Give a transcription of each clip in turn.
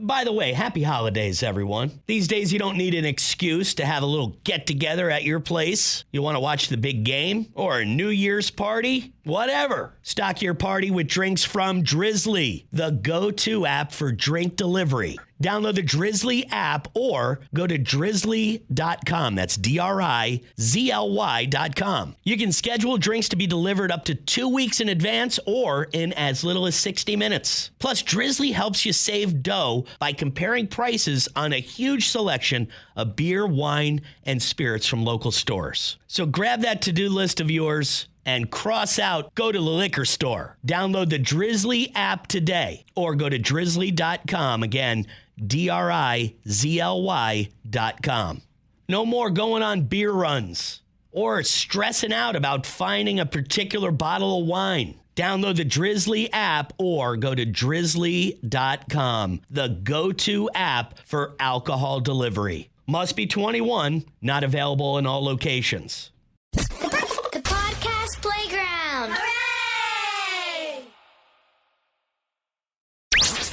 By the way, happy holidays, everyone. These days, you don't need an excuse to have a little get-together at your place. You want to watch the big game or a New Year's party? Whatever. Stock your party with drinks from Drizzly, the go-to app for drink delivery. Download the Drizzly app or go to drizzly.com. That's DRIZLY.com. You can schedule drinks to be delivered up to 2 weeks in advance or in as little as 60 minutes. Plus, Drizzly helps you save dough by comparing prices on a huge selection of beer, wine, and spirits from local stores. So grab that to-do list of yours and cross out, go to the liquor store. Download the Drizzly app today or go to drizzly.com. Again, DRIZLY.com. No more going on beer runs or stressing out about finding a particular bottle of wine. Download the Drizzly app or go to drizzly.com, the go-to app for alcohol delivery. Must be 21, not available in all locations. The Podcast Playground. Hooray!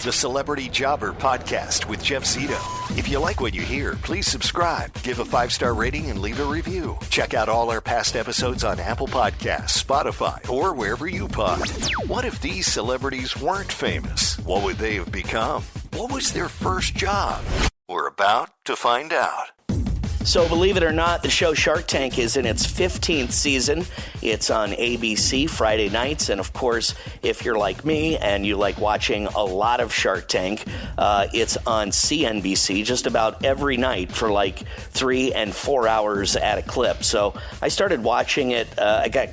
The Celebrity Jobber Podcast with Jeff Zito. If you like what you hear, please subscribe, give a 5-star rating, and leave a review. Check out all our past episodes on Apple Podcasts, Spotify, or wherever you pod. What if these celebrities weren't famous? What would they have become? What was their first job? We're about to find out. So believe it or not, the show Shark Tank is in its 15th season. It's on ABC Friday nights. And of course, if you're like me and you like watching a lot of Shark Tank, it's on CNBC just about every night for like 3 and 4 hours at a clip. So I started watching it. I got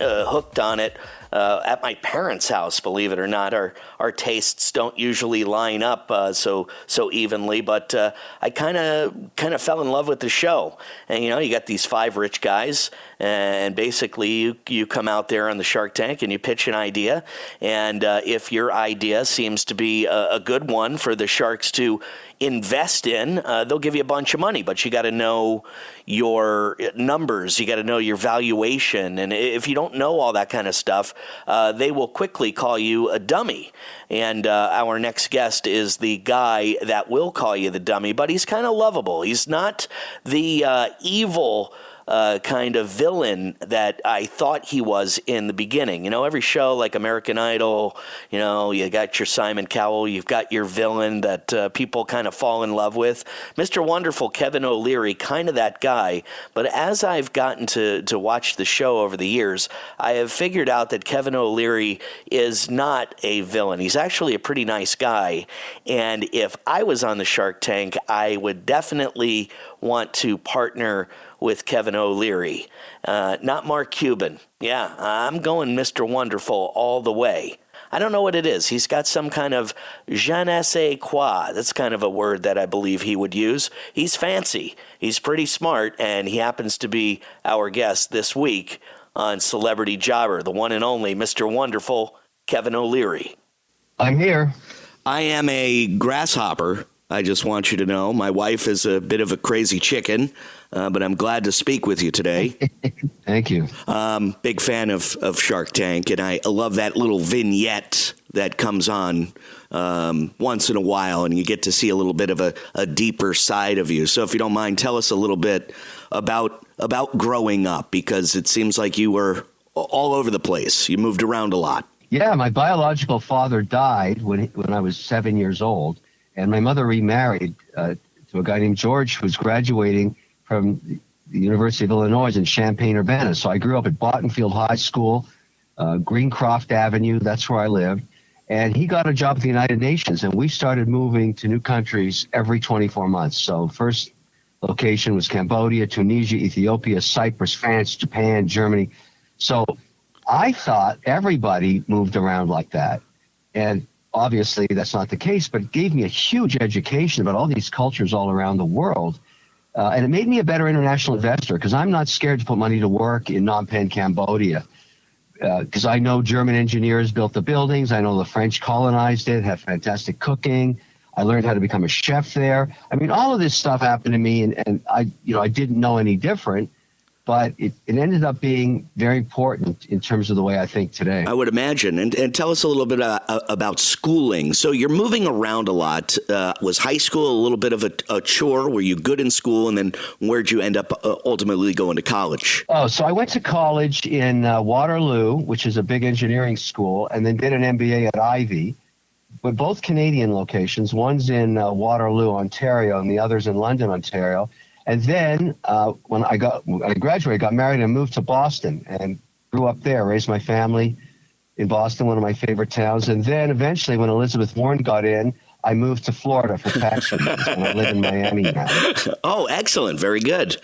hooked on it. At my parents' house, believe it or not. Our tastes don't usually line up so evenly, but I kind of fell in love with the show. And you got these 5 rich guys, and basically you come out there on the Shark Tank and you pitch an idea, and if your idea seems to be a good one for the sharks to invest in, they'll give you a bunch of money, but you got to know your numbers, you got to know your valuation, and if you don't know all that kind of stuff, they will quickly call you a dummy. And our next guest is the guy that will call you the dummy, but he's kind of lovable. He's not the evil kind of villain that I thought he was in the beginning. Every show like American Idol, you got your Simon Cowell, you've got your villain that people kind of fall in love with. Mr. Wonderful, Kevin O'Leary, kind of that guy. But as I've gotten to watch the show over the years, I have figured out that Kevin O'Leary is not a villain. He's actually a pretty nice guy. And if I was on the Shark Tank, I would definitely want to partner with Kevin O'Leary, not Mark Cuban. Yeah, I'm going Mr. Wonderful all the way. I don't know what it is. He's got some kind of je ne sais quoi. That's kind of a word that I believe he would use. He's fancy. He's pretty smart, and he happens to be our guest this week on Celebrity Jobber, the one and only Mr. Wonderful, Kevin O'Leary. I'm here. I am a grasshopper. I just want you to know. My wife is a bit of a crazy chicken, but I'm glad to speak with you today. Thank you. Big fan of Shark Tank, and I love that little vignette that comes on once in a while, and you get to see a little bit of a deeper side of you. So if you don't mind, tell us a little bit about growing up, because it seems like you were all over the place. You moved around a lot. Yeah, my biological father died when I was 7 years old. And my mother remarried to a guy named George, who was graduating from the University of Illinois in Champaign-Urbana. So I grew up at Bottenfield High School, Greencroft Avenue. That's where I lived. And he got a job at the United Nations, and we started moving to new countries every 24 months. So first location was Cambodia, Tunisia, Ethiopia, Cyprus, France, Japan, Germany. So I thought everybody moved around like that. And obviously, that's not the case, but it gave me a huge education about all these cultures all around the world. And it made me a better international investor, because I'm not scared to put money to work in Phnom Penh, Cambodia, because I know German engineers built the buildings. I know the French colonized it, have fantastic cooking. I learned how to become a chef there. I mean, all of this stuff happened to me, and I didn't know any different. but it ended up being very important in terms of the way I think today. I would imagine. And tell us a little bit about schooling. So you're moving around a lot. Was high school a little bit of a chore? Were you good in school? And then where'd you end up ultimately going to college? Oh, so I went to college in Waterloo, which is a big engineering school, and then did an MBA at Ivy, with both Canadian locations. One's in Waterloo, Ontario, and the other's in London, Ontario. And then when I graduated, got married and moved to Boston and grew up there, raised my family in Boston, one of my favorite towns. And then eventually when Elizabeth Warren got in, I moved to Florida for tax reasons, and I live in Miami now. Oh, excellent. Very good.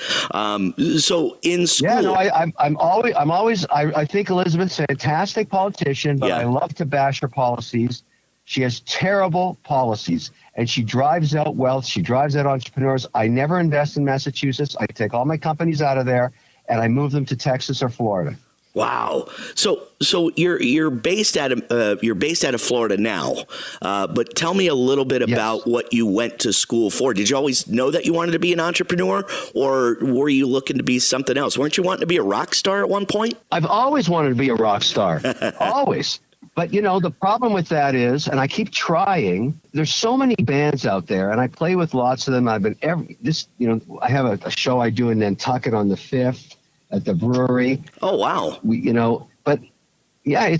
So in school. Yeah, no, I think Elizabeth's a fantastic politician, but I love to bash her policies. She has terrible policies, and she drives out wealth. She drives out entrepreneurs. I never invest in Massachusetts. I take all my companies out of there, and I move them to Texas or Florida. Wow. So you're based out of Florida now, but tell me a little bit about what you went to school for. Did you always know that you wanted to be an entrepreneur, or were you looking to be something else? Weren't you wanting to be a rock star at one point? I've always wanted to be a rock star, always. But, the problem with that is, and I keep trying, there's so many bands out there, and I play with lots of them. I've been I have a show I do in Nantucket on the 5th at the brewery. Oh, wow. I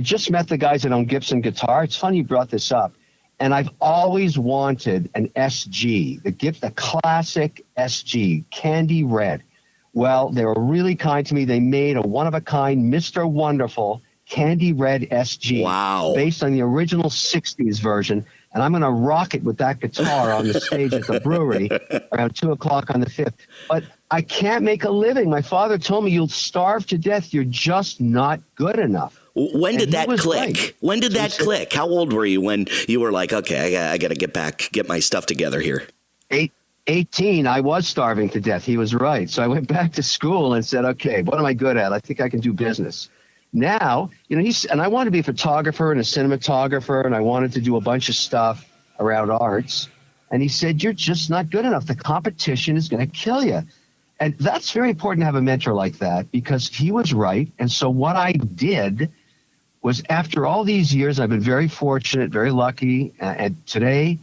just met the guys that own Gibson Guitar. It's funny you brought this up. And I've always wanted an SG, the classic SG, candy red. Well, they were really kind to me. They made a one-of-a-kind Mr. Wonderful Candy Red SG. Wow. Based on the original 60s version. And I'm going to rock it with that guitar on the stage at the brewery around 2 o'clock on the 5th. But I can't make a living. My father told me, you'll starve to death. You're just not good enough. When did that click? Right. When did that click? How old were you when you were like, okay, I got to get my stuff together here? 18, I was starving to death. He was right. So I went back to school and said, okay, what am I good at? I think I can do business. Now, and I wanted to be a photographer and a cinematographer, and I wanted to do a bunch of stuff around arts. And he said, you're just not good enough. The competition is going to kill you. And that's very important to have a mentor like that, because he was right. And so what I did was, after all these years, I've been very fortunate, very lucky. And today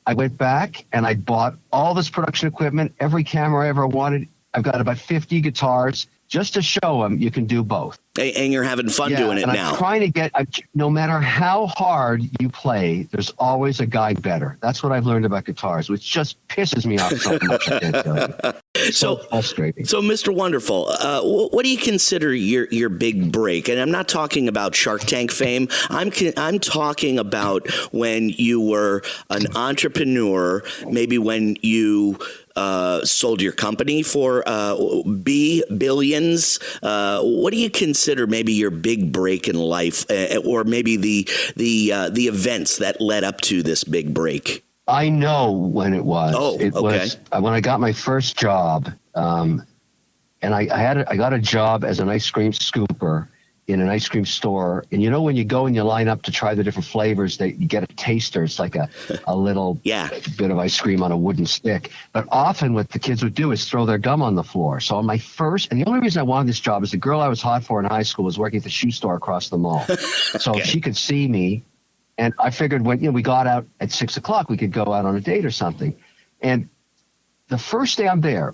I went back and I bought all this production equipment, every camera I ever wanted. I've got about 50 guitars, just to show them you can do both. And you're having fun doing it now. I'm trying to no matter how hard you play, there's always a guy better. That's what I've learned about guitars, which just pisses me off so much. I can't tell you. So frustrating. So, Mr. Wonderful, what do you consider your big break? And I'm not talking about Shark Tank fame. I'm talking about when you were an entrepreneur, maybe when you sold your company for billions. What do you consider maybe your big break in life, or maybe the events that led up to this big break? I know when it was. It was when I got my first job, and I got a job as an ice cream scooper in an ice cream store. And when you go and you line up to try the different flavors, you get a taster. It's like a little bit of ice cream on a wooden stick. But often what the kids would do is throw their gum on the floor. So on my first, and the only reason I wanted this job is the girl I was hot for in high school was working at the shoe store across the mall. So if she could see me, and I figured when we got out at 6 o'clock, we could go out on a date or something. And the first day I'm there,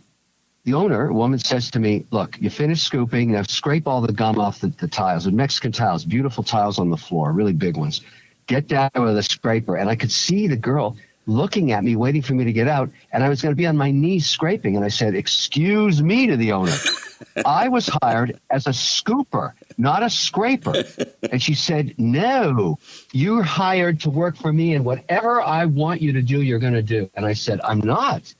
the owner, a woman, says to me, look, you finished scooping. Now scrape all the gum off the tiles. The Mexican tiles, beautiful tiles on the floor, really big ones. Get down with a scraper. And I could see the girl looking at me, waiting for me to get out. And I was going to be on my knees scraping. And I said, excuse me, to the owner. I was hired as a scooper, not a scraper. And she said, no, you're hired to work for me. And whatever I want you to do, you're going to do. And I said, I'm not.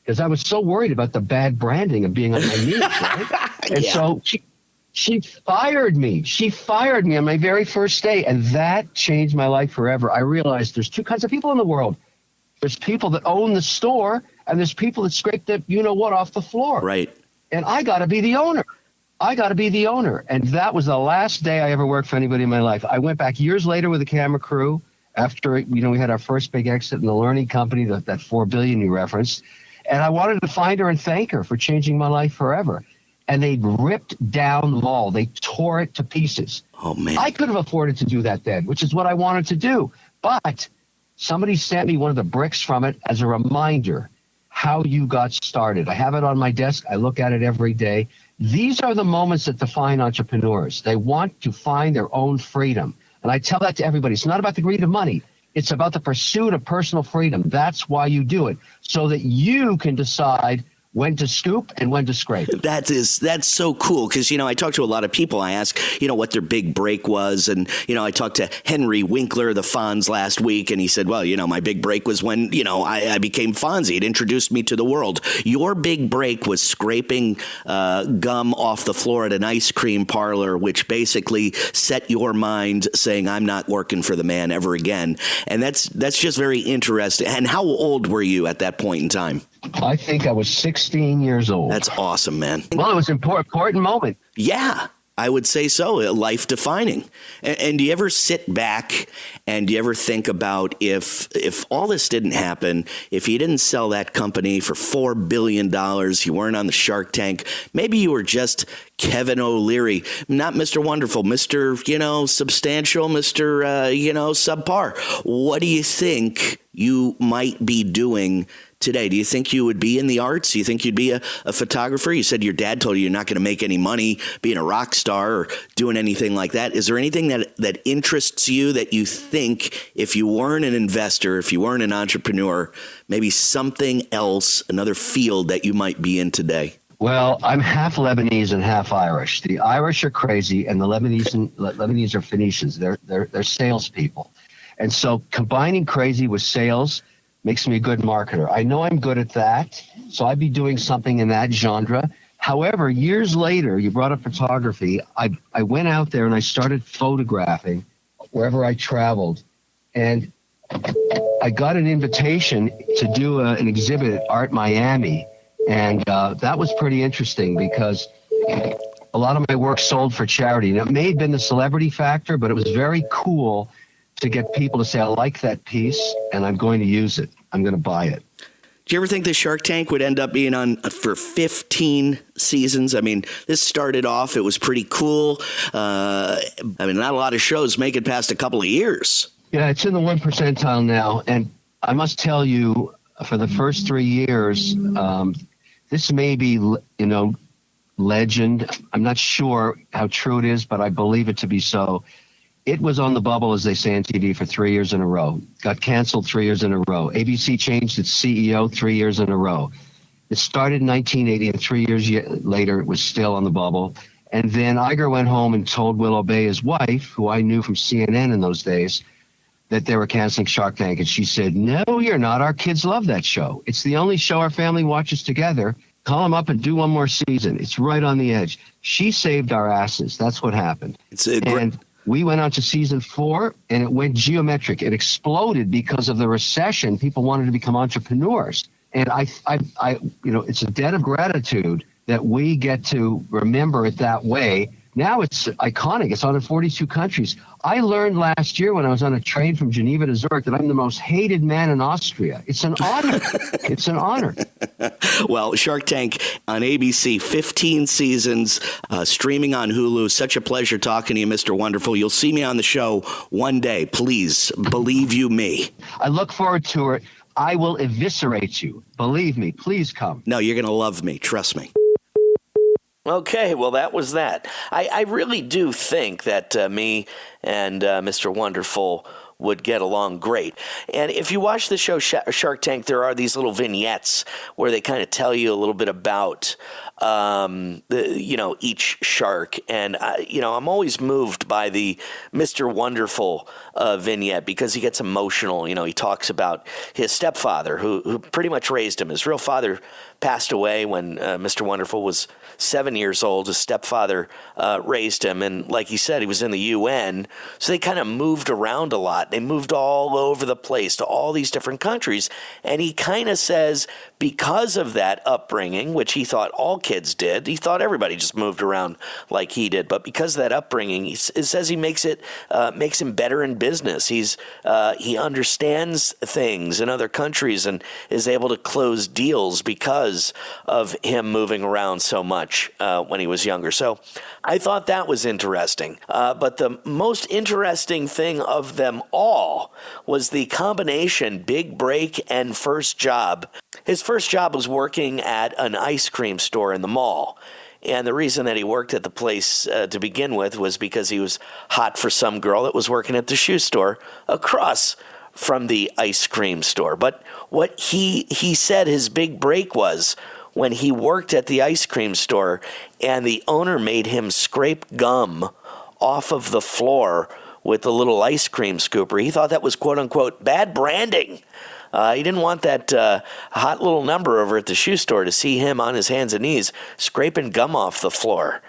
Because I was so worried about the bad branding of being on my knees, right? And so she fired me. She fired me on my very first day, and that changed my life forever. I realized there's two kinds of people in the world. There's people that own the store, and there's people that scrape the you-know-what off the floor. Right. And I got to be the owner. And that was the last day I ever worked for anybody in my life. I went back years later with a camera crew after we had our first big exit in the learning company, that $4 billion you referenced. And I wanted to find her and thank her for changing my life forever. And they ripped down the mall. They tore it to pieces. Oh, man. I could have afforded to do that then, which is what I wanted to do. But somebody sent me one of the bricks from it as a reminder how you got started. I have it on my desk. I look at it every day. These are the moments that define entrepreneurs. They want to find their own freedom. And I tell that to everybody. It's not about the greed of money. It's about the pursuit of personal freedom. That's why you do it, so that you can decide when to scoop and when to scrape. That's so cool because, I talk to a lot of people. I ask, what their big break was. And, I talked to Henry Winkler, the Fonz, last week. And he said, well, my big break was when, I became Fonzie. It introduced me to the world. Your big break was scraping gum off the floor at an ice cream parlor, which basically set your mind saying, I'm not working for the man ever again. And that's just very interesting. And how old were you at that point in time? I think I was 16 years old. That's awesome, man. Well, it was an important moment. Yeah, I would say so. Life defining. And do you ever sit back and do you ever think about if all this didn't happen, if you didn't sell that company for $4 billion, you weren't on the Shark Tank, maybe you were just Kevin O'Leary, not Mr. Wonderful, Mr. Substantial, Mr. Subpar. What do you think you might be doing today? Do you think you would be in the arts? Do you think you'd be a photographer? You said your dad told you you're not going to make any money being a rock star or doing anything like that. Is there anything that interests you that you think if you weren't an investor, if you weren't an entrepreneur, maybe something else, another field that you might be in today? Well, I'm half Lebanese and half Irish. The Irish are crazy, and the Lebanese are Phoenicians. They're salespeople. And so combining crazy with sales makes me a good marketer. I know I'm good at that, so I'd be doing something in that genre. However, years later, you brought up photography. I went out there and I started photographing wherever I traveled. And I got an invitation to do an exhibit at Art Miami. And that was pretty interesting because a lot of my work sold for charity. And it may have been the celebrity factor, but it was very cool to get people to say, I like that piece and I'm going to use it. I'm going to buy it. Do you ever think the Shark Tank would end up being on for 15 seasons? I mean, this started off, it was pretty cool. Not a lot of shows make it past a couple of years. Yeah, it's in the 1 percentile now. And I must tell you, for the first 3 years, this may be, legend. I'm not sure how true it is, but I believe it to be so. It was on the bubble, as they say on TV, for 3 years in a row. Got canceled 3 years in a row. ABC changed its CEO 3 years in a row. It started in 1980, and 3 years later, it was still on the bubble. And then Iger went home and told Willow Bay, his wife, who I knew from CNN in those days, that they were canceling Shark Tank. And she said, no, you're not. Our kids love that show. It's the only show our family watches together. Call them up and do one more season. It's right on the edge. She saved our asses. That's what happened. We went on to season 4, and it went geometric. It exploded because of the recession. People wanted to become entrepreneurs. And it's a debt of gratitude that we get to remember it that way. Now it's iconic. It's on in 42 countries. I learned last year when I was on a train from Geneva to Zurich that I'm the most hated man in Austria. It's an honor. It's an honor. Well, Shark Tank on ABC, 15 seasons, streaming on Hulu. Such a pleasure talking to you, Mr. Wonderful. You'll see me on the show one day. Please, believe you me. I look forward to it. I will eviscerate you. Believe me. Please come. No, you're going to love me. Trust me. Okay, well, that was that. I really do think that me and Mr. Wonderful would get along great. And if you watch the show Shark Tank, there are these little vignettes where they kind of tell you a little bit about each shark. And I'm always moved by the Mr. Wonderful vignette because he gets emotional. He talks about his stepfather who pretty much raised him. His real father passed away when Mr. Wonderful was 7 years old. His stepfather raised him, and like he said, he was in the UN, so they kind of moved around a lot. lot. They moved all over the place to all these different countries. And he kind of says because of that upbringing, which he thought all kids did, he thought everybody just moved around like he did. But because of that upbringing, it says he makes him better in business. He understands things in other countries and is able to close deals because of him moving around so much when he was younger. So I thought that was interesting. But the most interesting thing of them all was the combination big break and first job. His first job was working at an ice cream store in the mall. And the reason that he worked at the place to begin with was because he was hot for some girl that was working at the shoe store across from the ice cream store. But what he said his big break was when he worked at the ice cream store and the owner made him scrape gum off of the floor with a little ice cream scooper. He thought that was, quote unquote, bad branding. He didn't want that hot little number over at the shoe store to see him on his hands and knees scraping gum off the floor.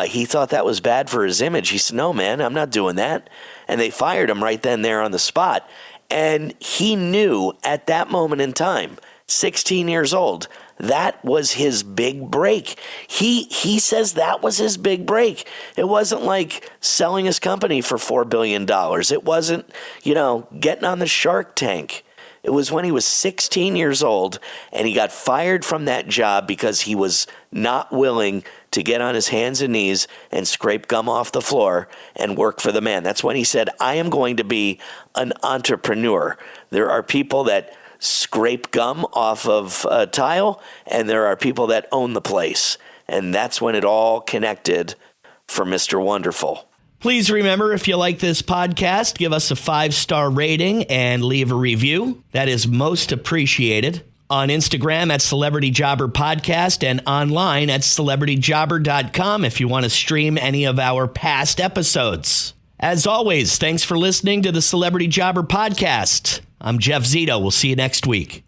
He thought that was bad for his image. He said, no, man, I'm not doing that. And they fired him right then there on the spot. And he knew at that moment in time, 16 years old, that was his big break. He says that was his big break. It wasn't like selling his company for $4 billion. It wasn't, getting on the Shark Tank. It was when he was 16 years old and he got fired from that job because he was not willing to get on his hands and knees and scrape gum off the floor and work for the man. That's when he said, I am going to be an entrepreneur. There are people that scrape gum off of a tile, and there are people that own the place. And that's when it all connected for Mr. Wonderful. Please remember, if you like this podcast, give us a 5-star rating and leave a review. That is most appreciated. On Instagram at Celebrity Jobber Podcast and online at celebrityjobber.com if you want to stream any of our past episodes. As always, thanks for listening to the Celebrity Jobber Podcast. I'm Jeff Zito. We'll see you next week.